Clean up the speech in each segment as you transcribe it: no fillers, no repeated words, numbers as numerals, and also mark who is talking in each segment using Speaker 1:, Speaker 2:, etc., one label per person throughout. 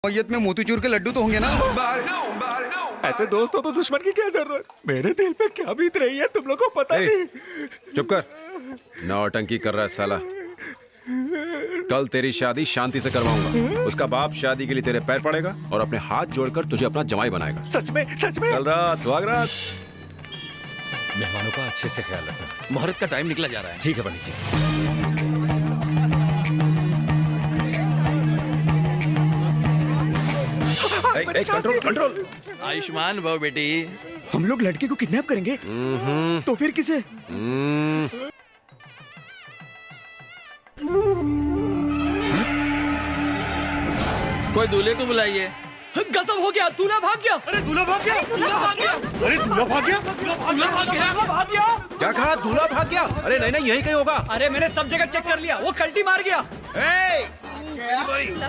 Speaker 1: मौयत में मोतीचूर के लड्डू तो होंगे ना।
Speaker 2: ऐसे दोस्तों तो दुश्मन की क्या जरूरत। मेरे दिल पे क्या बीत रही है तुम लोगों को पता नहीं।
Speaker 3: चुप कर, नौटंकी कर रहा है साला। कल तेरी शादी शांति से करवाऊंगा। उसका बाप शादी के लिए तेरे पैर पड़ेगा और अपने हाथ जोड़कर तुझे अपना जमाई बनाएगा।
Speaker 2: सच में सच में।
Speaker 3: कल रात सुहाग रात।
Speaker 4: मेहमानों का अच्छे से ख्याल रखना। मुहूर्त का टाइम निकला जा रहा है।
Speaker 2: ठीक है पंडित जी।
Speaker 3: Control control.
Speaker 4: आयुष्मान भव बेटी।
Speaker 1: हम लोग लड़के को किडनैप करेंगे तो फिर किसे?
Speaker 4: कोई दूल्हे को बुलाइए।
Speaker 5: गजब हो गया, दूल्हा भाग गया। अरे दूल्हा भाग गया, दूल्हा भाग गया। अरे दूल्हा भाग गया, दूल्हा भाग गया, भाग गया।
Speaker 3: क्या कहा? दूल्हा भाग गया? अरे नहीं नहीं, यही कहीं होगा।
Speaker 5: अरे मैंने सब जगह चेक कर लिया, वो कल्टी मार गया।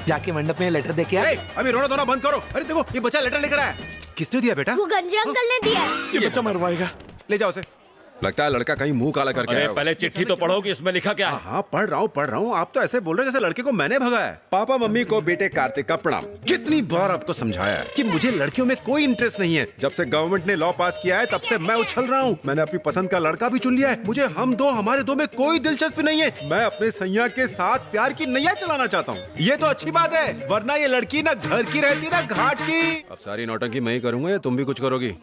Speaker 2: जाके मंडप में लेटर देके आए।
Speaker 3: अभी रोना धोना बंद करो। अरे देखो ये बच्चा लेटर लेकर आया। किसने दिया बेटा?
Speaker 6: वो गंजे अंकल ने दिया।
Speaker 2: ये बच्चा मरवाएगा।
Speaker 3: ले जाओ उसे। लगता है लड़का कहीं मुंह काला करके आया होगा।
Speaker 2: पहले चिट्ठी तो पढ़ो कि इसमें लिखा क्या है।
Speaker 3: हाँ पढ़ रहा हूँ। आप तो ऐसे बोल रहे हैं जैसे लड़के को मैंने भगाया। पापा मम्मी को बेटे कार्तिक का प्रणाम। कितनी बार आपको समझाया है कि मुझे लड़कियों में कोई इंटरेस्ट नहीं है। जब से गवर्नमेंट ने लॉ पास किया है तब से मैं उछल रहा हूँ। मैंने अपनी पसंद का लड़का भी चुन लिया है। मुझे हमारे दो में कोई दिलचस्पी नहीं है। मैं अपने सैया के साथ प्यार की नैया चलाना चाहता हूँ। ये तो अच्छी बात है, वरना ये लड़की ना घर की रहती ना घाट की। अब सारी नौटंकी मैं ही करूंगा या तुम भी कुछ करोगी?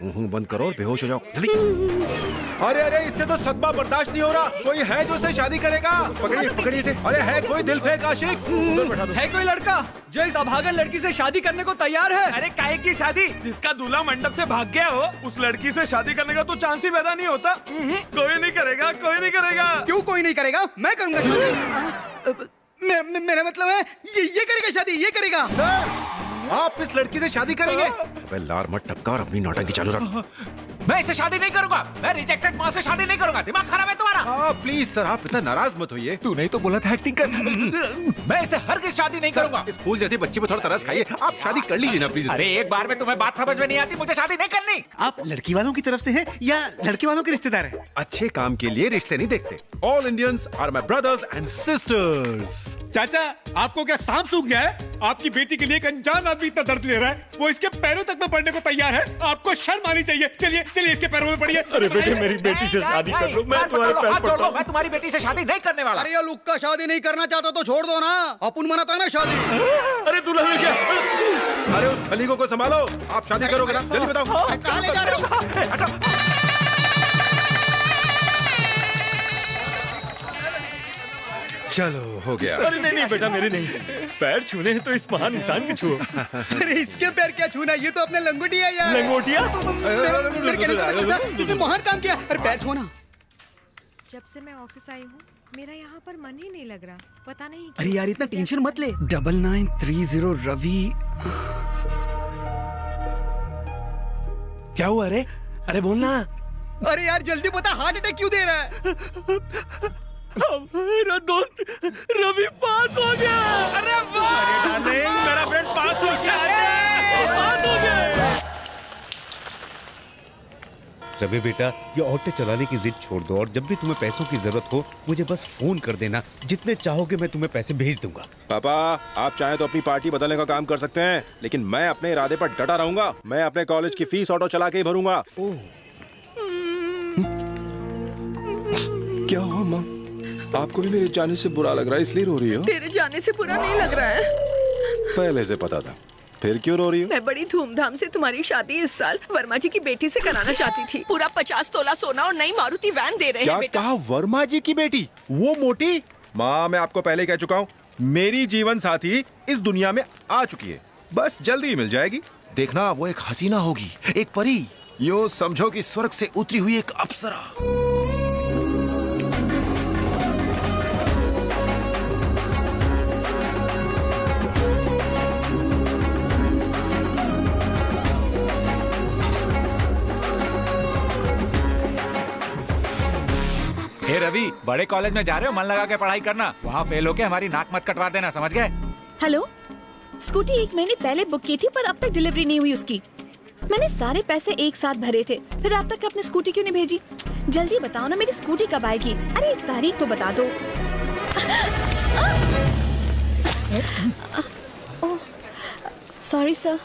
Speaker 3: बंद करो और बेहोश हो जाओ जल्दी। अरे अरे इससे तो सदमा बर्दाश्त नहीं हो रहा। कोई है जो इसे शादी करेगा? पकड़िए पकड़िए इसे। अरे है कोई दिल फेंक आशिक?
Speaker 5: है कोई लड़का जो इस अभागन लड़की से शादी करने को तैयार है?
Speaker 7: अरे काहे की शादी? जिसका दूल्हा मंडप से भाग गया हो उस लड़की से शादी करने का तो चांस ही पैदा नहीं होता। कोई नहीं करेगा, कोई नहीं करेगा।
Speaker 1: क्यों कोई नहीं करेगा? मैं करूंगा शादी। मेरा मतलब है ये करेगा शादी, ये करेगा।
Speaker 3: सर आप इस लड़की से शादी करेंगे? अबे लार मत टपका और अपनी नौटंकी चालू रख।
Speaker 2: मैं इससे शादी नहीं करूंगा। मैं रिजेक्टेड माँ से शादी नहीं करूंगा। दिमाग खराब है तुम्हारा।
Speaker 3: प्लीज सर आप इतना नाराज मत होइए।
Speaker 2: तू नहीं तो बोला था एक्टिंग कर। मैं इससे हरगिज़ शादी नहीं करूंगा।
Speaker 3: इस फूल जैसी बच्ची पे थोड़ा तरस खाइए। आप शादी कर लीजिए ना प्लीज।
Speaker 2: अरे एक बार में तुम्हें बात समझ में नहीं आती। मुझे शादी नहीं करनी।
Speaker 7: आप लड़की वालों की तरफ से हैं या लड़के वालों के रिश्तेदार हैं?
Speaker 3: अच्छे काम के लिए रिश्ते नहीं देखते। All Indians are my brothers and sisters.
Speaker 7: चाचा आपको क्या सांप सूख गया है? आपकी बेटी के लिए एक अनजान आदमी इतना दर्द ले रहा है, वो इसके पैरों तक में पड़ने को तैयार है। आपको शर्म आनी चाहिए। चलिए चलिए इसके पैरों में पड़िए।
Speaker 2: अरे बेटे मेरी बेटी से शादी कर लो। मैं तुम्हारे पैर पड़ता हूँ। मैं तुम्हारी बेटी से शादी नहीं करने वाला।
Speaker 1: अरे ये लुक्का शादी नहीं करना चाहता तो छोड़ दो ना। अपन मनाता है ना शादी।
Speaker 7: अरे दूल्हा मिल गया।
Speaker 3: अरे उस खलीगो को संभालो। आप शादी करोगे ना? जल्दी बताओ।
Speaker 1: कहाँ ले जा रहे हो?
Speaker 3: चलो हो गया।
Speaker 7: अरे नहीं नहीं बेटा मेरे नहीं, पैर छूने हैं तो इस महान इंसान के छुओ।
Speaker 1: अरे इसके पैर क्या छूना? ये तो अपने लंगोटिया यार।
Speaker 7: लंगोटिया?
Speaker 1: मेरे कहने का मतलब था, इसने महान काम किया। अरे पैर छूना।
Speaker 8: जब से मैं ऑफिस आई हूँ मेरा यहाँ पर मन ही नहीं लग रहा। पता नहीं
Speaker 1: अरे यार इतना टेंशन मत ले। 9930 रवि।
Speaker 7: क्या हुआ? अरे अरे बोलना।
Speaker 1: अरे यार जल्दी बता, हार्ट अटैक क्यों दे रहा है?
Speaker 7: मेरा दोस्त रवि पास हो गया। अरे वाह! अरे मेरा फ्रेंड पास हो गया। पास हो गया।
Speaker 9: रवि बेटा ये ऑटो चलाने की जिद छोड़ दो और जब भी तुम्हें पैसों की जरूरत हो मुझे बस फोन कर देना। जितने चाहोगे मैं तुम्हें पैसे भेज दूंगा।
Speaker 3: पापा आप चाहें तो अपनी पार्टी बदलने का काम कर सकते हैं, लेकिन मैं अपने इरादे पर डटा रहूंगा। मैं अपने कॉलेज की फीस ऑटो चला के ही भरूंगा। क्या हुआ माँ? आपको भी मेरे जाने से बुरा लग रहा है इसलिए रो रही हो?
Speaker 8: तेरे जाने से बुरा नहीं लग रहा है।
Speaker 3: पहले से पता था। फिर क्यों रो रही हो?
Speaker 8: मैं बड़ी धूमधाम से तुम्हारी शादी इस साल वर्मा जी की बेटी से कराना चाहती थी। पूरा 50 तोला सोना और नई मारुति वैन दे रहे हैं।
Speaker 3: क्या कहा? वर्मा जी की बेटी? वो मोटी? माँ मैं आपको पहले कह चुका हूँ, मेरी जीवन साथी इस दुनिया में आ चुकी है। बस जल्दी ही मिल जाएगी। देखना वो एक हसीना होगी, एक परी। यूँ समझो कि स्वर्ग से उतरी हुई एक अप्सरा।
Speaker 2: हे रवि बड़े कॉलेज में जा रहे हो? मन लगा के पढ़ाई करना। वहाँ फेल होके हमारी नाक मत कटवा देना, समझ गए?
Speaker 6: हेलो, स्कूटी 1 महीने पहले बुक की थी पर अब तक डिलीवरी नहीं हुई उसकी। मैंने सारे पैसे एक साथ भरे थे, फिर आप तक अपनी स्कूटी क्यों नहीं भेजी? जल्दी बताओ ना मेरी स्कूटी कब आएगी? अरे एक तारीख तो बता दो। Sorry sir.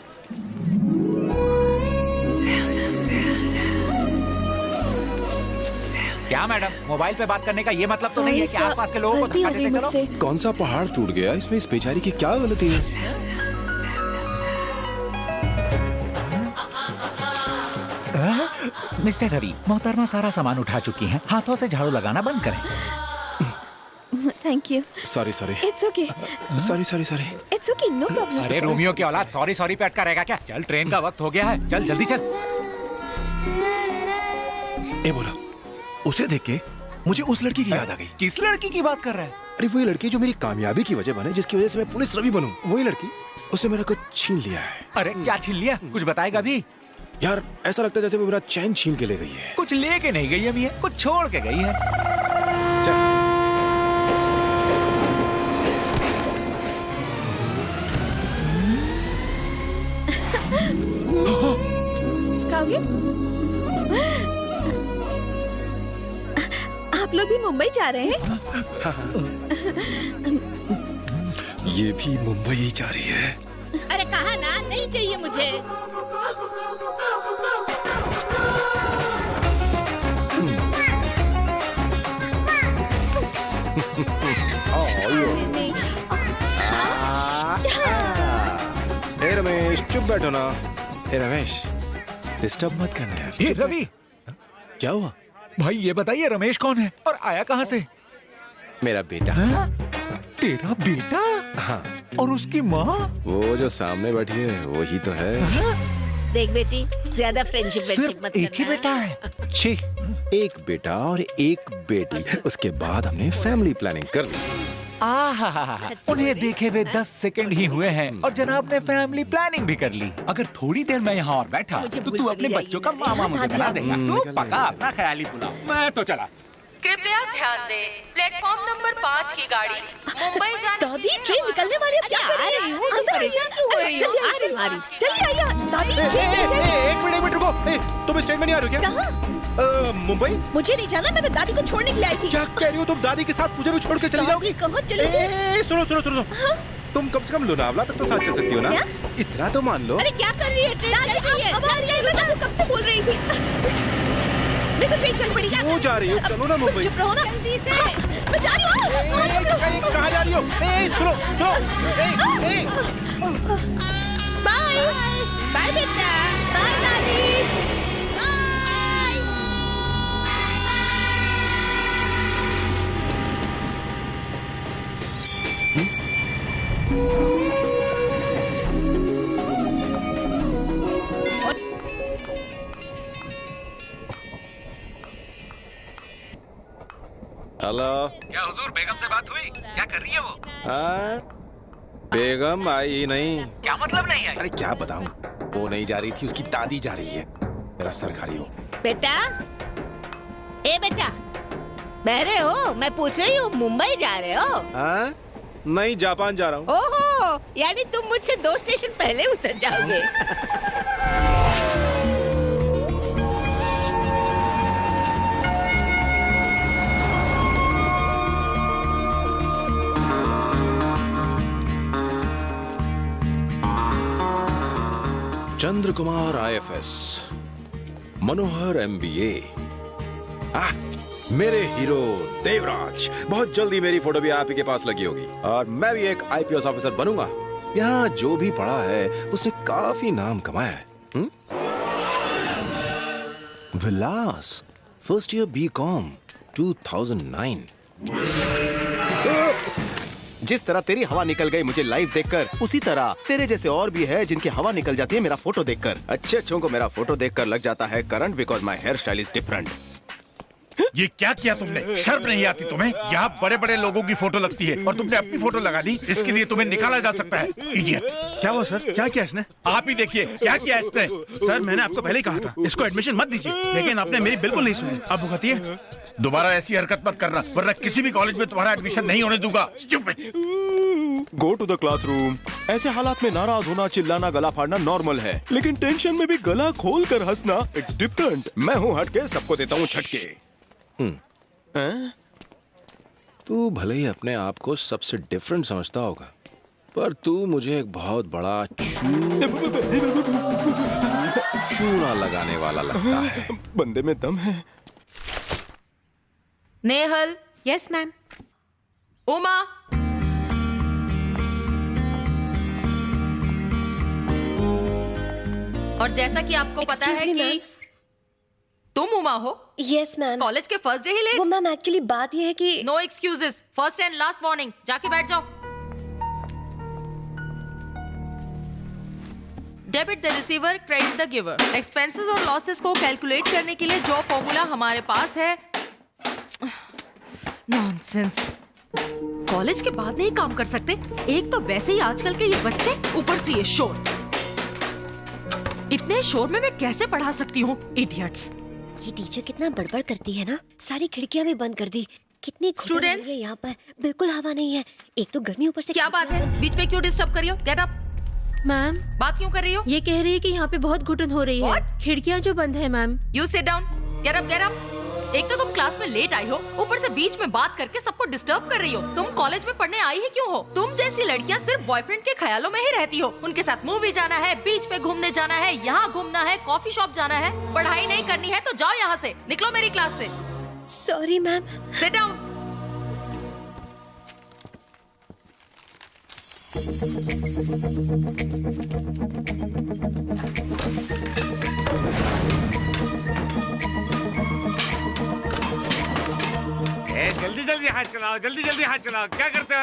Speaker 2: क्या मैडम, मोबाइल पे बात करने का ये मतलब तो नहीं है कि आसपास के लोगों को धक्का देते चलो।
Speaker 3: कौन सा पहाड़ टूट गया? इसमें इस बेचारी की क्या गलती है?
Speaker 2: मिस्टर रवि, मोहतरमा सारा सामान उठा चुकी हैं, हाथों से झाड़ू लगाना बंद करें।
Speaker 6: Thank you.
Speaker 3: Sorry sorry
Speaker 6: it's okay.
Speaker 3: Sorry sorry sorry.
Speaker 6: It's okay, no problem.
Speaker 2: अरे रोमियो की औलाद सॉरी सॉरी पे अटका रहेगा क्या? चल, ट्रेन का वक्त हो गया है, चल जल्दी चल।
Speaker 3: ए बोला, उसे देख के मुझे उस लड़की की याद आ गई।
Speaker 2: किस लड़की की बात कर रहा है?
Speaker 3: अरे वही लड़की जो मेरी कामयाबी की वजह बने, जिसकी वजह से मैं पुलिस रवि बनूं। वही लड़की, उसने मेरा कुछ छीन लिया है।
Speaker 2: अरे क्या छीन लिया? कुछ बताएगा भी?
Speaker 3: यार ऐसा लगता है जैसे वो मेरा चैन छीन के ले गई है।
Speaker 2: कुछ लेके नहीं गई अभी है, कुछ छोड़ के गई है।
Speaker 3: चल।
Speaker 6: खाओगे? आप लोग भी मुंबई जा रहे हैं?
Speaker 3: ये भी मुंबई ही जा रही है।
Speaker 8: अरे कहा ना नहीं चाहिए मुझे।
Speaker 3: ए रमेश, चुप बैठो ना। ए रमेश, डिस्टर्ब मत करना यार।
Speaker 2: ये रवि,
Speaker 3: क्या हुआ?
Speaker 2: भाई ये बताइए रमेश कौन है और आया कहाँ से?
Speaker 3: मेरा बेटा।
Speaker 2: तेरा बेटा?
Speaker 3: हाँ।
Speaker 2: और उसकी माँ?
Speaker 3: वो जो सामने बैठी है वही तो है।
Speaker 8: देख बेटी, ज्यादा फ्रेंडशिप
Speaker 2: सिर्फ
Speaker 8: मत
Speaker 2: एक ही बेटा है?
Speaker 3: छी, एक बेटा और एक बेटी। उसके बाद हमने फैमिली प्लानिंग कर ली।
Speaker 2: उन्हें देखे हुए 10 सेकंड ही हुए हैं और जनाब ने फैमिली प्लानिंग भी कर ली। अगर थोड़ी देर में यहाँ और बैठा तो तू अपने बच्चों का मामा मुझे बना देगा। तू पका अपना ख्याली पुलाव, मैं तो चला।
Speaker 8: कृपया ध्यान दें, प्लेटफॉर्म नंबर 5 की गाड़ी मुंबई जाने।
Speaker 6: दादी, ट्रेन निकलने वाली है, क्या कर रही हो? अंदर परेशान क्यों हो रही हो? जल्दी आइए दादी।
Speaker 3: एक मिनट रुको। तुम स्टेट में नहीं आ रही हो क्या?
Speaker 6: कहाँ?
Speaker 3: मुंबई?
Speaker 6: मुझे नहीं जाना, मैं दादी को छोड़ने के लिए आई थी।
Speaker 3: क्या कह रही हो तुम? दादी के साथ मुझे भी छोड़ के चली जाओगी?
Speaker 6: कहाँ चली?
Speaker 3: सुनो। तुम कम से कम लोनावला तक तो साथ चल सकती हो ना?
Speaker 6: क्या?
Speaker 3: इतना तो मान लो।
Speaker 8: अरे क्या कर रही है? ट्रेन चल रही है।
Speaker 6: अब आ जाइए, मैं कब से बोल रही थी। देखो ट्रेन चल पड़ी।
Speaker 3: वो जा रही हो, चलो ना मुंबई।
Speaker 6: चुप रहो ना।
Speaker 8: जल्दी से।
Speaker 6: मैं जा रही हूँ।
Speaker 3: कहाँ जा रही हो? सुनो।
Speaker 6: बाय
Speaker 8: बाय बेटा।
Speaker 6: बाय दादी।
Speaker 8: बाय।
Speaker 3: हेलो।
Speaker 2: क्या हुजूर, बेगम से बात हुई? क्या कर रही है वो?
Speaker 3: हाँ, बेगम आई ही नहीं।
Speaker 2: क्या मतलब नहीं है?
Speaker 3: अरे क्या बताऊं, वो नहीं जा रही थी, उसकी दादी जा रही है। मेरा सर खा रही हो।
Speaker 8: बेटा, ए बेटा, बहरे हो? मैं पूछ रही हूँ, मुंबई जा रहे हो?
Speaker 3: हाँ? नहीं, जापान जा रहा हूँ।
Speaker 8: ओहो, यानी तुम मुझसे 2 स्टेशन पहले उतर जाओगे।
Speaker 3: चंद्र कुमार IFS, मनोहर MBA। मेरे हीरो देवराज। बहुत जल्दी मेरी फोटो भी आप ही के पास लगी होगी और मैं भी एक IPS ऑफिसर बनूंगा। यहाँ जो भी पढ़ा है उसने काफी नाम कमाया है। विलास, फर्स्ट ईयर BCom 2009।
Speaker 10: जिस तरह तेरी हवा निकल गई मुझे लाइव देखकर, उसी तरह तेरे जैसे और भी है जिनकी हवा निकल जाती है मेरा फोटो देखकर। अच्छों को मेरा फोटो देखकर लग जाता है current, because my hair style is different.
Speaker 7: ये क्या किया तुमने? शर्म नहीं आती तुम्हें? यहाँ बड़े बड़े लोगों की फोटो लगती है और तुमने अपनी फोटो लगा दी। इसके लिए तुम्हें निकाला जा सकता है। इडियट।
Speaker 5: क्या हुआ सर? क्या किया इसने?
Speaker 7: आप ही देखिए क्या किया इसने।
Speaker 5: सर मैंने आपको पहले ही कहा था इसको एडमिशन मत दीजिए, लेकिन आपने मेरी बिल्कुल नहीं सुनी। अब भुगतिए।
Speaker 7: दोबारा ऐसी हरकत मत करना, वरना किसी भी कॉलेज में तुम्हारा एडमिशन नहीं होने दूंगा। Stupid।
Speaker 10: Go to the classroom. ऐसे हालात में नाराज होना, चिल्लाना, गला फाड़ना नॉर्मल है, लेकिन टेंशन में भी गला खोल कर हंसना इट्स डिफरेंट। मैं हूँ हटके, सबको देता हूँ झटके।
Speaker 3: तू भले ही अपने आप को सबसे डिफरेंट समझता होगा, पर तू मुझे एक बहुत बड़ा चूना लगाने वाला लगता है।
Speaker 10: बंदे में दम है।
Speaker 8: नेहल।
Speaker 6: Yes ma'am.
Speaker 8: उमा। और जैसा कि आपको पता है
Speaker 6: Excuse me,
Speaker 8: कि तुम उमा हो,
Speaker 6: यस मैम।
Speaker 8: कॉलेज के फर्स्ट डे ही लेट।
Speaker 6: वो मैम एक्चुअली बात ये है कि
Speaker 8: no excuses, first and last warning, जाके बैठ जाओ। Debit the receiver, credit the giver. Expenses और लॉसेस को कैलकुलेट करने के लिए जो फॉर्मूला हमारे पास है, नॉनसेंस। कॉलेज के बाद नहीं काम कर सकते। एक तो वैसे ही आजकल के ये बच्चे, ऊपर से ये शोर। इतने शोर में मैं कैसे पढ़ा सकती हूँ? इडियट्स।
Speaker 6: ये टीचर कितना बड़बड़ करती है ना, सारी खिड़कियां भी बंद कर दी। कितनी
Speaker 8: स्टूडेंट्स
Speaker 6: यहाँ पर बिल्कुल हवा नहीं है। एक तो गर्मी, ऊपर से
Speaker 8: क्या बात है? बीच में क्यों डिस्टर्ब कर रही हो? Get up.
Speaker 11: मैम
Speaker 8: बात क्यों कर रही हो?
Speaker 11: ये कह रही है कि यहाँ पे बहुत घुटन हो रही है। खिड़कियाँ जो बंद है ma'am.
Speaker 8: You sit down. Get up, get up. एक तो तुम क्लास में लेट आई हो, ऊपर से बीच में बात करके सबको डिस्टर्ब कर रही हो। तुम कॉलेज में पढ़ने आई ही क्यों हो? तुम जैसी लड़कियां सिर्फ बॉयफ्रेंड के ख्यालों में ही रहती हो। उनके साथ मूवी जाना है, बीच पे घूमने जाना है, यहाँ घूमना है, कॉफी शॉप जाना है। पढ़ाई नहीं करनी है तो जाओ यहाँ से, निकलो मेरी क्लास से।
Speaker 6: Sorry ma'am.
Speaker 8: Sit down.
Speaker 5: जल्दी जल्दी हाथ चलाओ, जल्दी जल्दी हाथ चलाओ। क्या करते हो?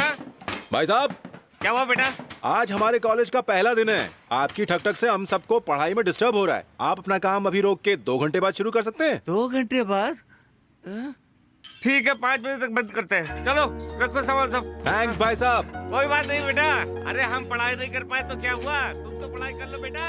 Speaker 3: भाई साहब,
Speaker 5: क्या हुआ बेटा?
Speaker 3: आज हमारे कॉलेज का पहला दिन है। आपकी ठक-ठक से हम सबको पढ़ाई में डिस्टर्ब हो रहा है। आप अपना काम अभी रोक के 2 घंटे बाद शुरू कर सकते हैं।
Speaker 1: 2 घंटे बाद?
Speaker 5: ठीक है, 5 बजे तक बंद करते हैं। चलो रखो सामान सब।
Speaker 3: थैंक्स भाई साहब।
Speaker 5: कोई बात नहीं बेटा। अरे हम पढ़ाई नहीं कर पाए तो क्या हुआ? तुम तो पढ़ाई कर लो बेटा।